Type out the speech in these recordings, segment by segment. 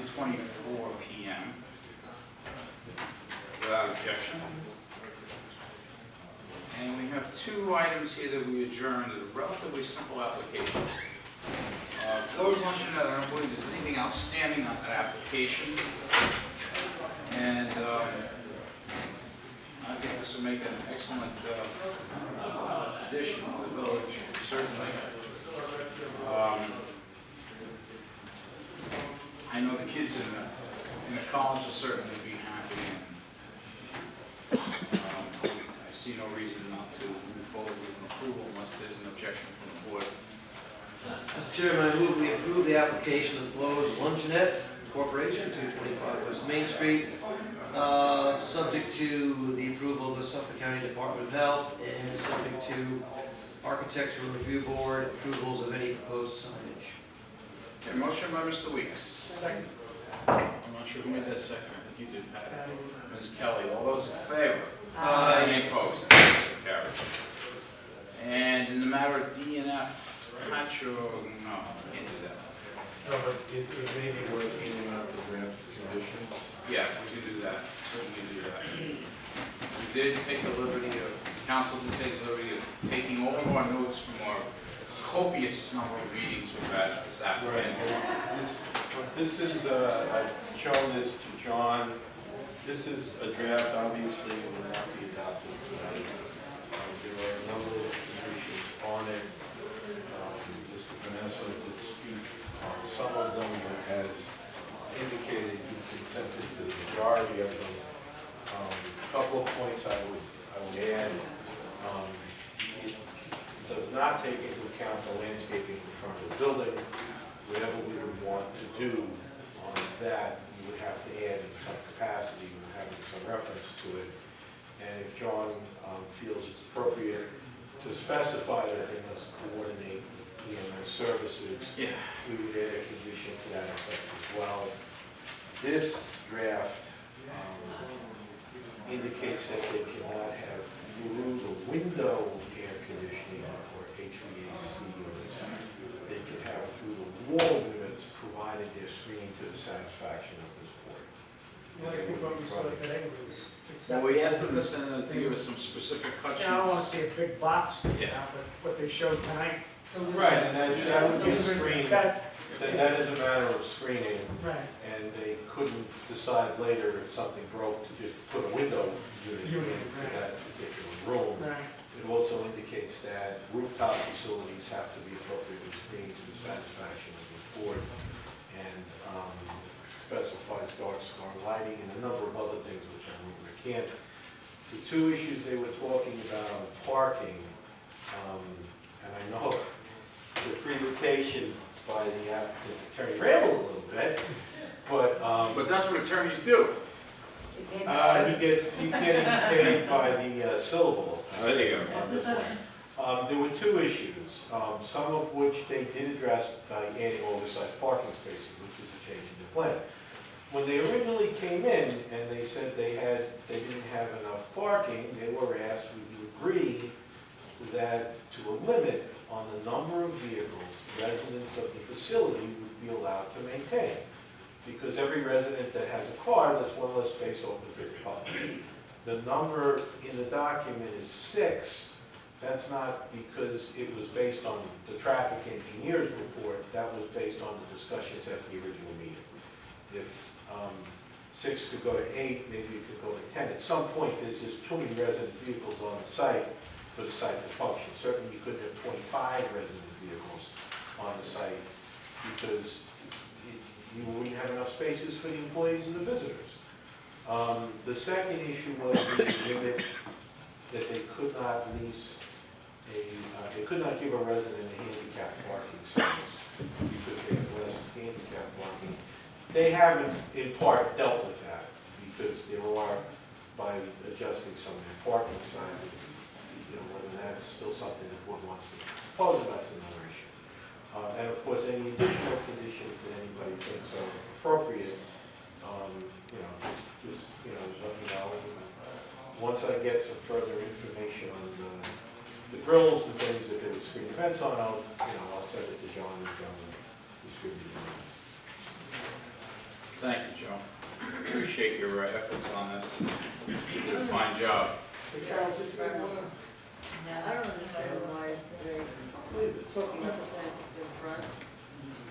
9:24 p.m. without objection. And we have two items here that we adjourned, a relatively simple application. Flo's Luncheonette, I don't believe there's anything outstanding on that application. And I think this will make an excellent addition to the village, certainly. I know the kids in the college will certainly be happy, and I see no reason not to move forward with an approval unless there's an objection from the board. Mr. Chairman, I move we approve the application of Flo's Luncheonette Corporation, 225 West Main Street, subject to the approval of the Suffolk County Department of Health and subject to Architectural Review Board approvals of any proposed signage. Okay, motion by Mr. Weeks. Second. I'm not sure who made that second. I think you did, Pat. Ms. Kelly. All those in favor? Aye. Any opposed? So carried. And in the matter of DNF, Patchogue, no, can't do that. No, but it may be worth cleaning up the draft conditions. Yeah, we can do that. Certainly do that. We did take the liberty of, council did take the liberty of taking all of our notes from our copious number of meetings we've had this afternoon. This is, I've shown this to John. This is a draft, obviously, it will not be adopted tonight. There are a number of conditions on it. Mr. Vanessa did speak on some of them, but has indicated he consented to the majority of them. A couple of points I would add. It does not take into account the landscaping in front of the building. Whatever we would want to do on that, we would have to add in some capacity, with having some reference to it. And if John feels it's appropriate to specify that they must coordinate with EMS services, we would add a condition to that effect as well. This draft indicates that they cannot have through the window air conditioning or HVAC units. They can have through the wall units, provided they're screened to the satisfaction of this board. Well, we asked them to send them to give us some specific cut sheets. Yeah, I don't want to see a big box, Yeah. but what they showed tonight. Right, and that would be a screen, That- that is a matter of screening, Right. and they couldn't decide later if something broke to just put a window unit in for that particular room. Right. It also indicates that rooftop facilities have to be appropriately screened to the satisfaction of the board, and specifies dark sky lighting and a number of other things which I won't recant. The two issues they were talking about on parking, and I know the presentation by the applicant's attorney rambled a little bit, But that's what attorneys do. he's getting paid by the syllable. There you go. On this one. There were two issues, some of which they did address by adding oversized parking spaces, which was a change in the plan. When they originally came in and they said they didn't have enough parking, they were asked, would you agree that to a limit on the number of vehicles residents of the facility would be allowed to maintain? Because every resident that has a car, that's one less space open to the public. The number in the document is 6. That's not because it was based on the traffic engineer's report. That was based on the discussions at the original meeting. If 6 could go to 8, maybe it could go to 10. At some point, there's just too many resident vehicles on the site for the site to function. Certainly, you couldn't have 25 resident vehicles on the site because you wouldn't have enough spaces for the employees and the visitors. The second issue was the limit that they could not lease they could not give a resident a handicap parking service because they have less handicap parking. They haven't, in part, dealt with that because there are, by adjusting some of their parking sizes, whether that's still something the board wants to propose, that's another issue. And of course, any additional conditions that anybody thinks are appropriate, just let me know. Once I get some further information on the grills, the things that they would screen events on, I'll send it to John and John will distribute it. appreciate your efforts on this. You did a fine job. I don't understand why they, talking about the plantings in front,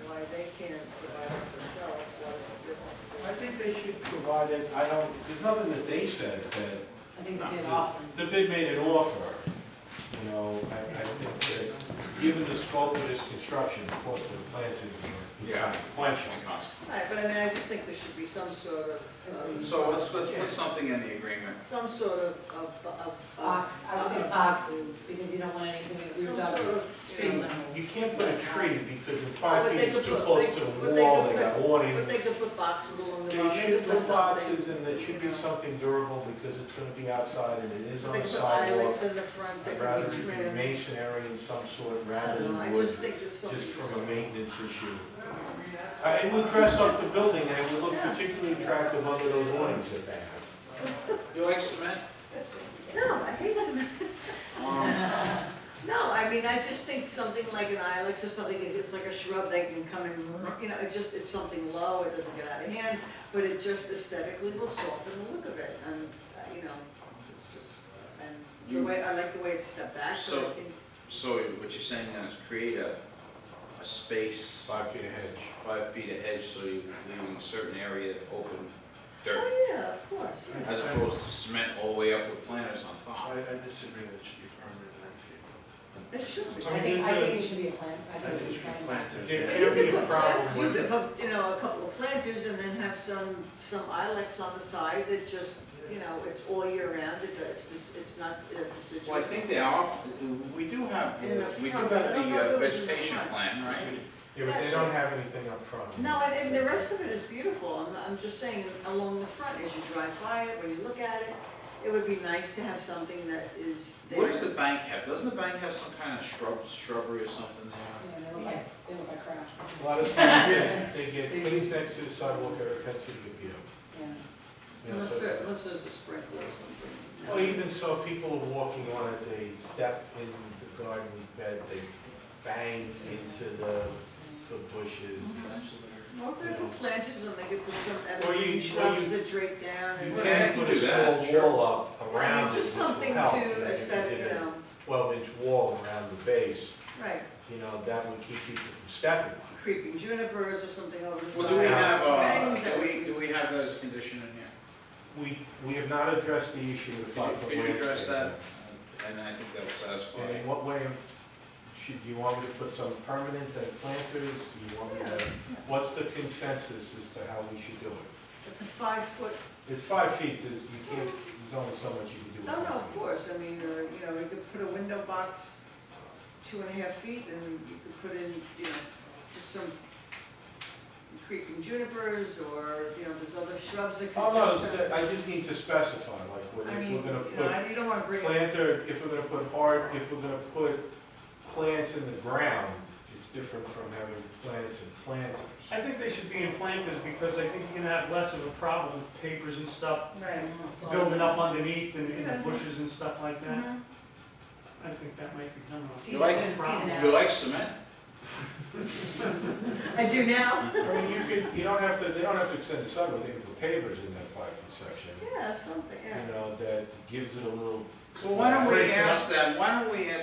why they can't provide it themselves, why is it different? I think they should provide it, I don't, there's nothing that they said that, I think the bid offer. the bid made an offer. You know, I think that, given the scope of this construction, the cost of the plantings are consequential. Right, but I mean, I just think there should be some sort of, So let's put something in the agreement. some sort of. Box, I would say boxes, because you don't want anything that Some roots sort up of stream level. You can't put a tree because in But 5 feet they it's could too put- close they- to but the they wall, could they got But they awnings. could put boxes along the They bottom. should put something, boxes and there you should be know. something durable because it's gonna be outside and it is But on they the could put sidewalk. islands in the front, they I'd could rather be it be trimmed. masonry in some sort I rather don't know, I than wood, just think there's something. just from a maintenance issue. It would dress up the building and it would look particularly attractive under those awnings that they have. You like cement? No, I hate cement. No, I mean, I just think something like an ilex or something, it's like a shrub, they can come and, you know, it's something low, it doesn't get out of hand, but it just aesthetically will soften the look of it, and, you know, it's just, and the way, I like the way it's stepped back, so I So- think, So what you're saying now is create a space, 5 feet of hedge. 5 feet of hedge, so you're leaving a certain area open, dirt, oh, yeah, of course, yeah. as opposed to cement all the way up with planters on top. I disagree that it should be permanent landscape. It should be. I think, I think it should be a plant, I I think it think it should should be be planters. There You can't be could a put problem you with could it. put, you know, a couple of planters and then have some ilex on the side that just, you know, it's all year round, it's not deciduous. Well, I think they are, we do have, In the we do front, have I don't know if the it was in the vegetation front. plan, right? Yeah, but they don't have anything up front. No, and the rest of it is beautiful, I'm just saying, along the front, as you drive by it, when you look at it, it would be nice to have something that is there. What does the bank have? Doesn't the bank have some kind of shrubbery or something there? Yeah, they look like crap. A lot of times they get things next to the sidewalk that are offensive to view. Yeah. You know, Unless so- there's a sprinkler or something. Well, even so, people are walking on it, they step in the garden bed, they bang into the bushes. Well, if they put planters and they could put some Or you- evergreen or shrubs you- that drape down and. You Yeah, can you put can a do that, small sure. wall up I around mean, it, just which will something help. to aesthetic, If you did a know, 12-inch wall around the base, right, you know, that would keep people from stepping on it. creeping junipers or something over the side. Well, do we have, Bangs do we have that as a condition in here? We have not addressed the issue of Could 5-foot you address landscaping. that? And I think that would satisfy. And in what way, do you want me to put some permanent planters? Do you want me to, what's the consensus as to how we should do it? It's a 5-foot, It's 5 feet, there's only so much you can do with no, 5 no, of feet. course, I mean, you know, you could put a window box 2.5 feet and you could put in, you know, just some creeping junipers or, you know, there's other shrubs that could. Oh, no, I just need to specify, like, I if mean, we're gonna you know, put you don't wanna bring. planter, if we're gonna put plants in the ground, it's different from having plants and planters. I think they should be in planters because I think you're gonna have less of a problem with papers and stuff Right. building up underneath and Yeah. the bushes and stuff like that. Mhm. I think that might become a. Season, like- there's a seasonality. You like cement? I do now. I mean, they don't have to extend the sidewalk, they can put pavers in that 5-foot section, Yeah, something, yeah. you know, that gives it a little. So why don't we Breaks it up. ask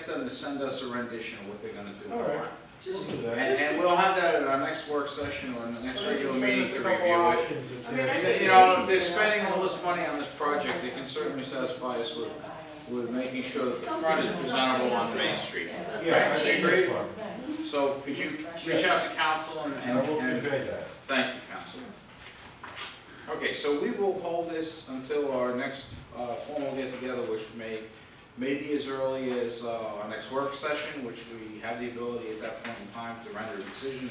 them to send us a rendition of what they're gonna do? All right. Just, We'll do that. And we'll have that at our next work session or in the next Well, they can regular send meeting us a to couple review it. options if I mean, I they're- think You know, it's they're easy. spending all this money on this project, they can certainly satisfy us with making sure that the front is presentable on Main Street. Yeah, I think that's fine. It's nice. So could you reach out to council I will and convey that. thank you, council. Okay, so we will hold this until our next formal get-together, which may be as early as our next work session, which we have the ability at that point in time to render a decision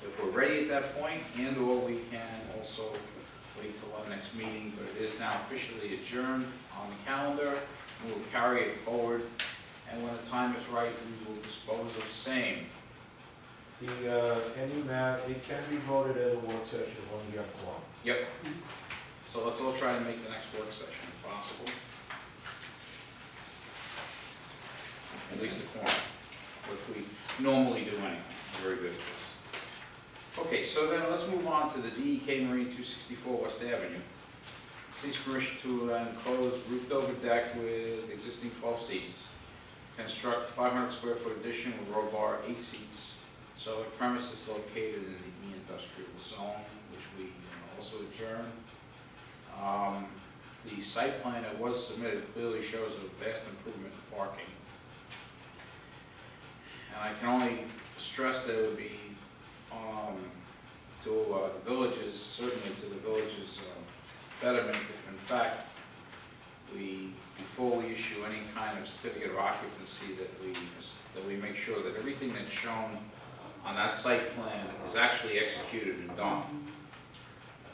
if we're ready at that point, and/or we can also wait till our next meeting, but it is now officially adjourned on the calendar. We will carry it forward, and when the time is right, we will dispose of same. Any matter, it can be voted at a work session when we have quorum. Yep. So let's all try to make the next work session if possible. At least the quorum, which we normally do anyway. Very good at this. Okay, so then let's move on to the DEK Marine 264 West Avenue. seeks permission to enclose roofed over deck with existing 12 seats. Construct 500 square foot addition with row bar, 8 seats. So the premise is located in the E-industrial zone, which we also adjourned. The site plan that was submitted clearly shows a vast improvement in parking. And I can only stress that it would be to the villages, certainly to the villages' betterment, if in fact before we issue any kind of certificate of occupancy, that we make sure that everything that's shown on that site plan is actually executed and done.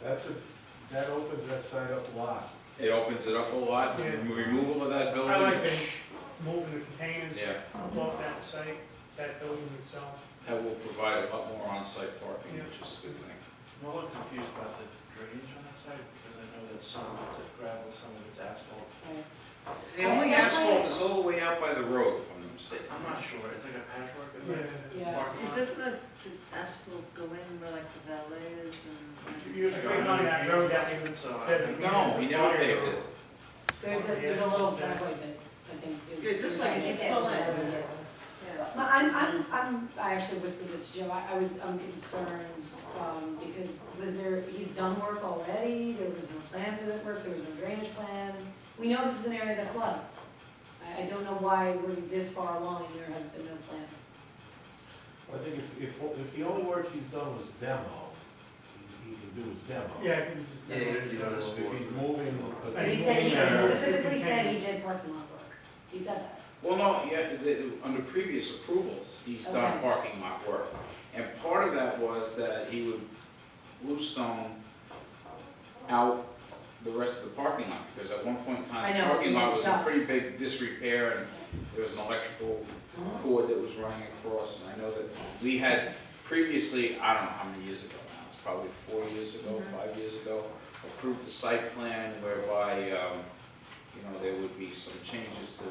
That opens that site up a lot. It opens it up a lot, Yeah. removal of that building. I like moving the containers Yeah, off that site, that building itself. that will provide a lot more on-site parking, Yeah. which is a good thing. I'm a little confused about the drainage on that site, because I know that some of it's gravel, some of it's asphalt. The only That's why- asphalt is all the way out by the road, if I'm not mistaken. I'm not sure, it's like a patchwork, isn't Yeah. it? Yeah. Parking lot? Doesn't the asphalt go in where like the valet is and? Usually, they on that road that even So, designated No, he never fire paved road. it. There's a little driveway that I think is. Yeah, just like you pull in. Yeah. But I actually whispered this to Joe, I'm concerned, because he's done work already, there was no plan for that work, there was no drainage plan. We know this is an area that floods. I don't know why we're this far along and there has been no plan. I think if the only work he's done was demo, he can do his demo. Yeah, I think just. Yeah, you know, this If he's moving. But He said, he Yeah. specifically said he did parking lot work, he said that. Well, no, yeah, under previous approvals, he's done Okay. parking lot work. And part of that was that he would bluestone out the rest of the parking lot, because at one point in time, I the know, parking it was lot was in dust. pretty big disrepair, and there was an electrical cord that was running across, and I know that we had previously, I don't know how many years ago now, it's probably 4 years ago, 5 years ago, approved a site plan whereby, there would be some changes to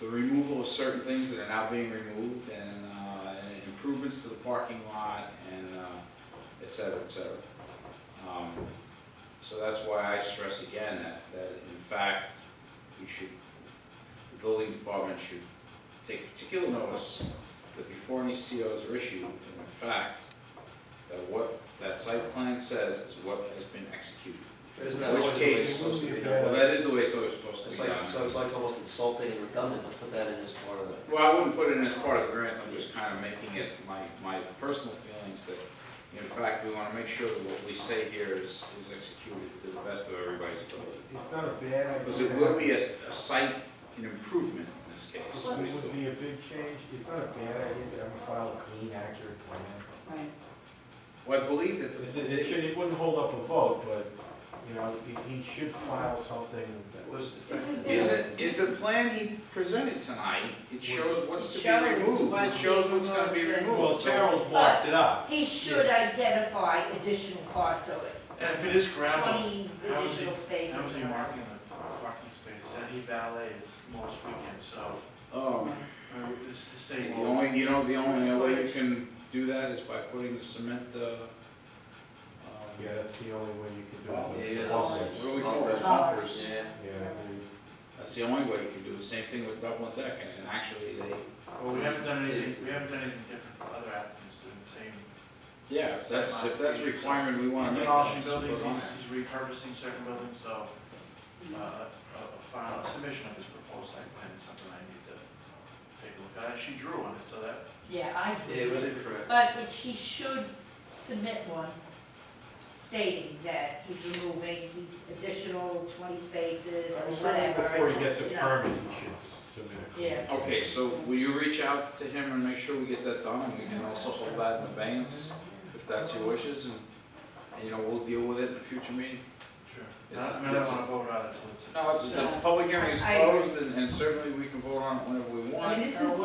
the removal of certain things that are now being removed, and improvements to the parking lot, and et cetera, et cetera. So that's why I stress again that in fact, the building department should take particular notice that before any COs are issued, in fact, that what that site plan says is what has been executed. Isn't that Which always the way it's case- supposed to be Yeah. done? Well, that is the way it's always supposed to It's be like, done. so it's like almost insulting and redundant to put that in as part of the. Well, I wouldn't put it in as part of the grant, I'm just kind of making it my personal feelings that, in fact, we want to make sure that what we say here is executed to the best of everybody's ability. It's not a bad idea. Because it will be a site, an improvement in this case. It would be a big change. It's not a bad idea to ever file a clean, accurate plan. Right. Well, I believe that It wouldn't hold up a vote, but, he should file something. That was This has defective. been- is the plan he presented tonight, it shows what's to be Shows removed, what's it shows being what's going to be removed. removed. Well, So- Carol's marked it up. He should identify additional parts of it, And if it is gravel, 20 how is additional spaces. How is he or whatever. marking the parking spaces? And he valets most weekends, so, it's the The same. only way you can do that is by putting the cement, Yeah, that's the only way you can do Yeah, it. what do we call those Bumpers. bumpers? Yeah. Yeah, That's the only way you can do the same thing with double deck, and actually Well, we haven't done anything different for other applicants doing the same. yeah, if that's a requirement we want to He's make. demolishing let's buildings, put it on there. he's repurposing certain buildings, so, a final submission of his proposed site plan is something I need to take a look at. She drew on it, so that, Yeah, I Yeah, it was drew it, incorrect. but he should submit one stating that he's removing these additional 20 spaces or whatever. before he and gets just, a you know. permit, he should submit a clean. Yeah. Okay, so will you reach out to him and make sure we get that done, and we can also hold that in abeyance, if that's your wishes, and we'll deal with it in a future meeting? sure. It's- I don't want to vote on it until it's. No, the public hearing is I- closed, and certainly we can vote on it whenever we I mean, want.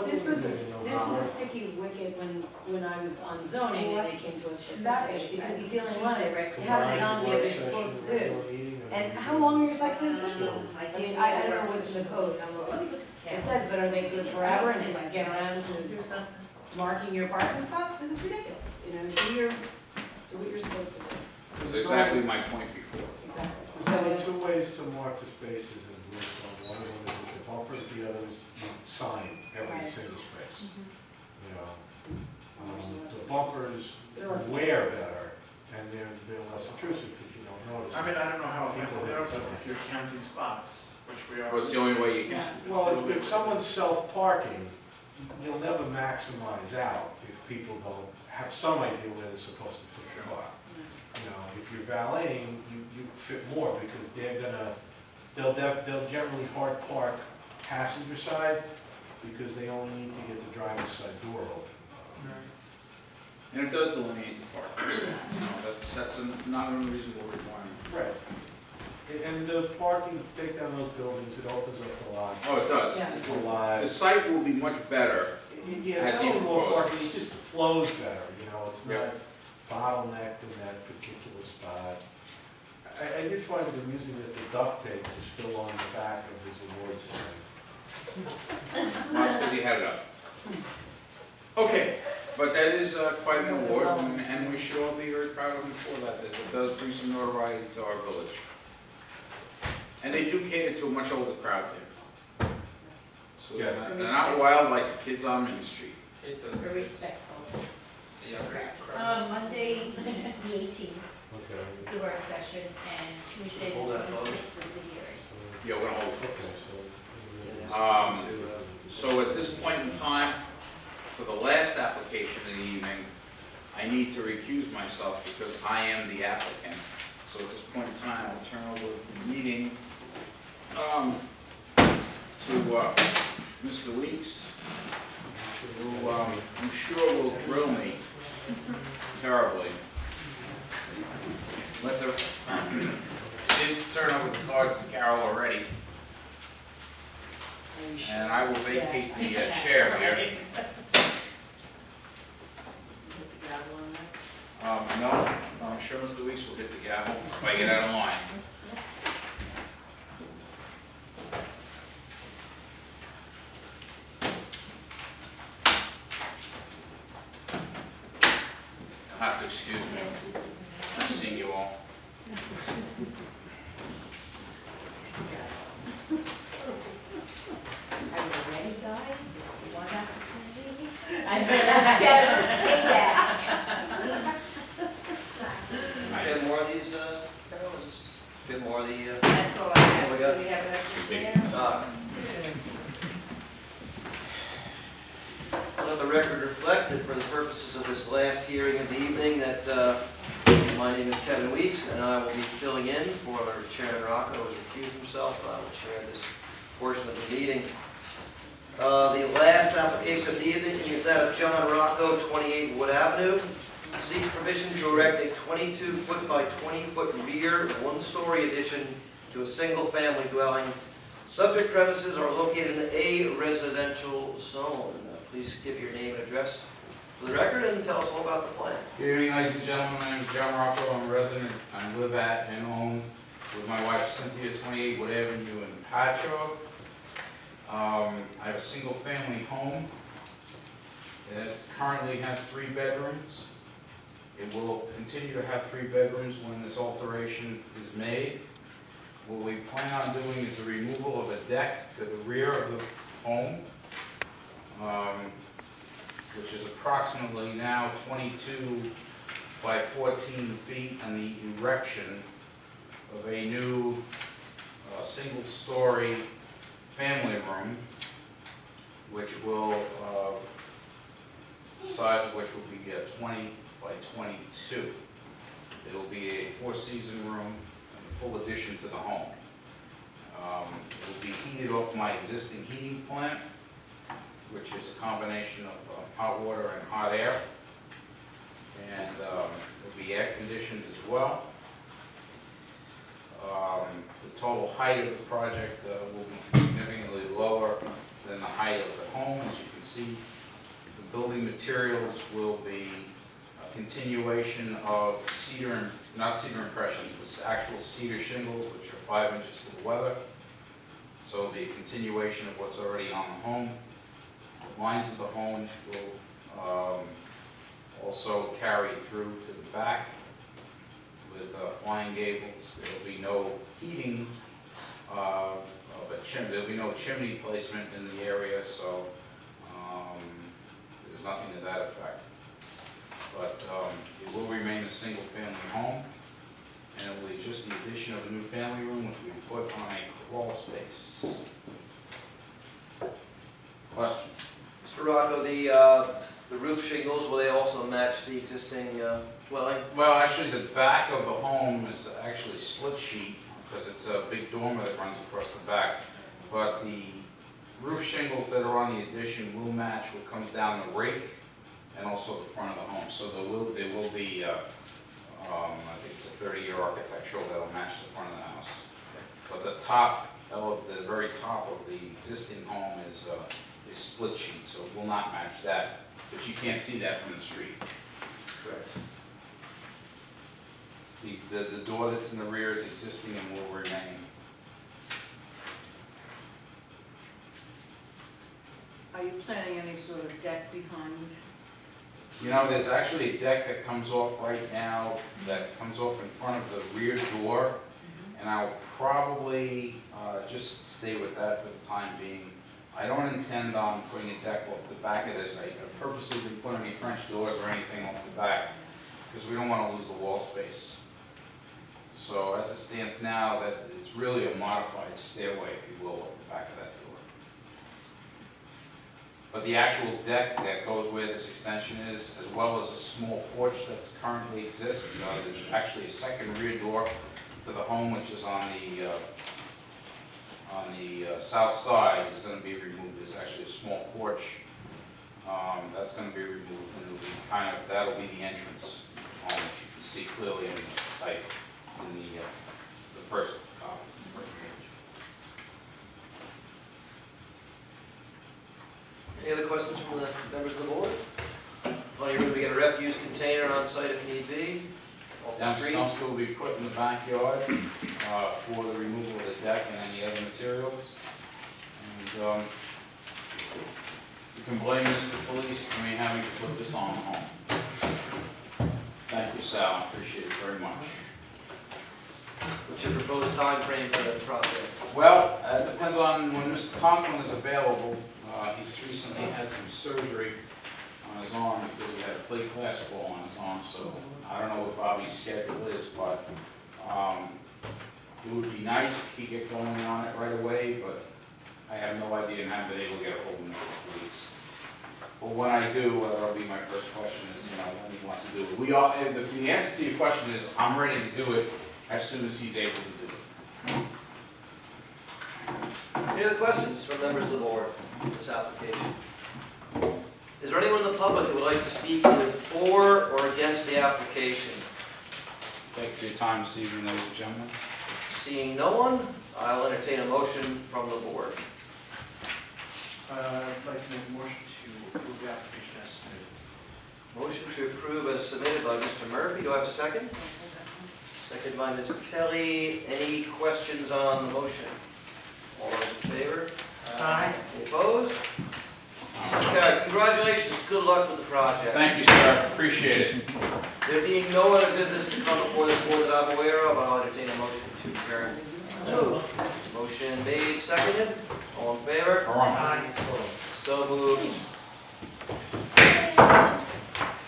this was a sticky wicket when I was on zoning and they came to us for fetish, because the feeling was, you haven't done what you're supposed to do. And how long are your site plans good for? I mean, I don't know what's in the code, I'm looking. It says, but are they good forever until you get around to marking your parking spots? Because it's ridiculous, do what you're supposed to do. That's exactly my point before. Exactly. So ways to mark the spaces in Bluestone. One of them is with the bumpers, the other is you sign every Right. single space. You know, Less the bumpers They're less wear better, and they're less intrusive because you don't notice. I mean, I don't know how People people hit are, the but sign. if you're counting spots, which we are. Well, it's the only way you can. Well, if someone's self-parking, you'll never maximize out if people don't have some idea where they're supposed to fit their car. You know, if you're valeting, you fit more because they'll generally hard park passenger side because they only need to get the driver's side door open. And it does delineate the park. That's not an unreasonable requirement. Right. And the parking, take down those buildings, it opens up the lot. Oh, it does. Yeah. For live. The site will be much better. Yeah, As it's a he little more proposes. parking, it just flows better, you know, it's not Yeah. bottlenecked in that particular spot. I did find it amusing that the duct tape is still on the back of his awards sign. That's because he had it up. Okay, but that is quite an award, and we should all be very proud of him for that. It does bring some notoriety to our village. And they do cater to a much older crowd there. So Yes. they're not wild like the kids on Main Street. Very respectful. Yeah. Monday, the 18th Okay. is the work session, and Tuesday, the Hold that, 26th is the hearing. Yeah, we're gonna hold. Okay, so. So at this point in time, for the last application of the evening, I need to recuse myself because I am the applicant. So at this point in time, I'll turn over the meeting to Mr. Weeks, who I'm sure will grill me terribly. Let the kids turn over the cards to Carol already. And I will vacate the chair here. No, I'm sure Mr. Weeks will hit the gavel if I get out of line. You'll have to excuse me. Nice seeing you all. Are you ready, guys? You want opportunity? I said, let's get payback. Get more of these, Carol, is this, get more of the, That's all I have. Oh my God. Do we have an extra let the record reflect that for the purposes of this last hearing of the evening, that my name is Kevin Weeks, and I will be filling in for Chairman Rocco, who has recused himself. I will chair this portion of the meeting. The last application of the evening is that of John Rocco, 28 Wood Avenue. Seeks permission to erect a 22-foot by 20-foot rear, one-story addition to a single-family dwelling. Subject premises are located in the A residential zone. Please give your name and address for the record and tell us all about the plan. Good evening, ladies and gentlemen. My name is John Rocco. I'm a resident. I live at and own with my wife Cynthia, 28 Wood Avenue in Patchogue. I have a single-family home. It currently has 3 bedrooms. It will continue to have 3 bedrooms when this alteration is made. What we plan on doing is the removal of a deck to the rear of the home, which is approximately now 22 by 14 feet, and the erection of a new single-story family room, which will, the size of which will be 20 by 22. It'll be a 4-season room and a full addition to the home. It will be heated off my existing heating plant, which is a combination of hot water and hot air. And it'll be air conditioned as well. The total height of the project will be significantly lower than the height of the home. As you can see, the building materials will be a continuation of cedar, not cedar impressions, but actual cedar shingles, which are 5 inches to the weather. So it'll be a continuation of what's already on the home. The lines of the home will also carry through to the back with flying gables. There will be no heating There'll be no chimney placement in the area, so there's nothing to that effect. But it will remain a single-family home, and it will be just the addition of a new family room, which we put on a crawl space. Question? Mr. Rocco, the roof shingles, will they also match the existing dwelling? Well, actually, the back of the home is actually split sheet, because it's a big dormer that runs across the back. But the roof shingles that are on the addition will match what comes down the rake and also the front of the home. So there will be, I think it's a 30-year architectural that'll match the front of the house. But the very top of the existing home is split sheet, so it will not match that. But you can't see that from the street. Correct. The door that's in the rear is existing and will remain. Are you planning any sort of deck behind? You know, there's actually a deck that comes off right now, that comes off in front of the rear door, and I'll probably just stay with that for the time being. I don't intend on putting a deck off the back of this. I purposely didn't put any French doors or anything off the back, because we don't want to lose the wall space. So as it stands now, that it's really a modified stairway, if you will, off the back of that door. But the actual deck that goes where this extension is, as well as a small porch that currently exists, there's actually a second rear door to the home, which is on the south side, is going to be removed. There's actually a small porch that's going to be removed, and it'll be that'll be the entrance, which you can see clearly in the site in the first page. Any other questions from the members of the board? Plenty of room to get a refuse container on site if need be. Off the street. Dumpster will be put in the backyard for the removal of the deck and any other materials. And you can blame Mr. Felice for me having to put this on the home. Thank you, Sal. I appreciate it very much. What's your proposed time frame for the project? Well, it depends on when Mr. Conklin is available. He just recently had some surgery on his arm because he had a plate glass fall on his arm, so I don't know what Bobby's schedule is, but it would be nice if he could get going on it right away, but I have no idea and haven't been able to get a hold of him for 2 weeks. But when I do, that'll be my first question is, when he wants to do it. The answer to your question is, I'm ready to do it as soon as he's able to do it. Any other questions from members of the board on this application? Is there anyone in the public that would like to speak either for or against the application? Thank you for your time this evening, ladies and gentlemen. Seeing no one, I'll entertain a motion from the board. I'd like to make a motion to approve the application as submitted. Motion to approve as submitted by Mr. Murphy. Do I have a second? Second by Ms. Kelly. Any questions on the motion? All those in favor? Aye. Any opposed? So carried. Congratulations. Good luck with the project. Thank you, sir. Appreciate it. There being no other business to come before this board that I'm aware of, I'll entertain a motion to adjourn. Motion made, seconded. All in favor? All right. Aye. So moved.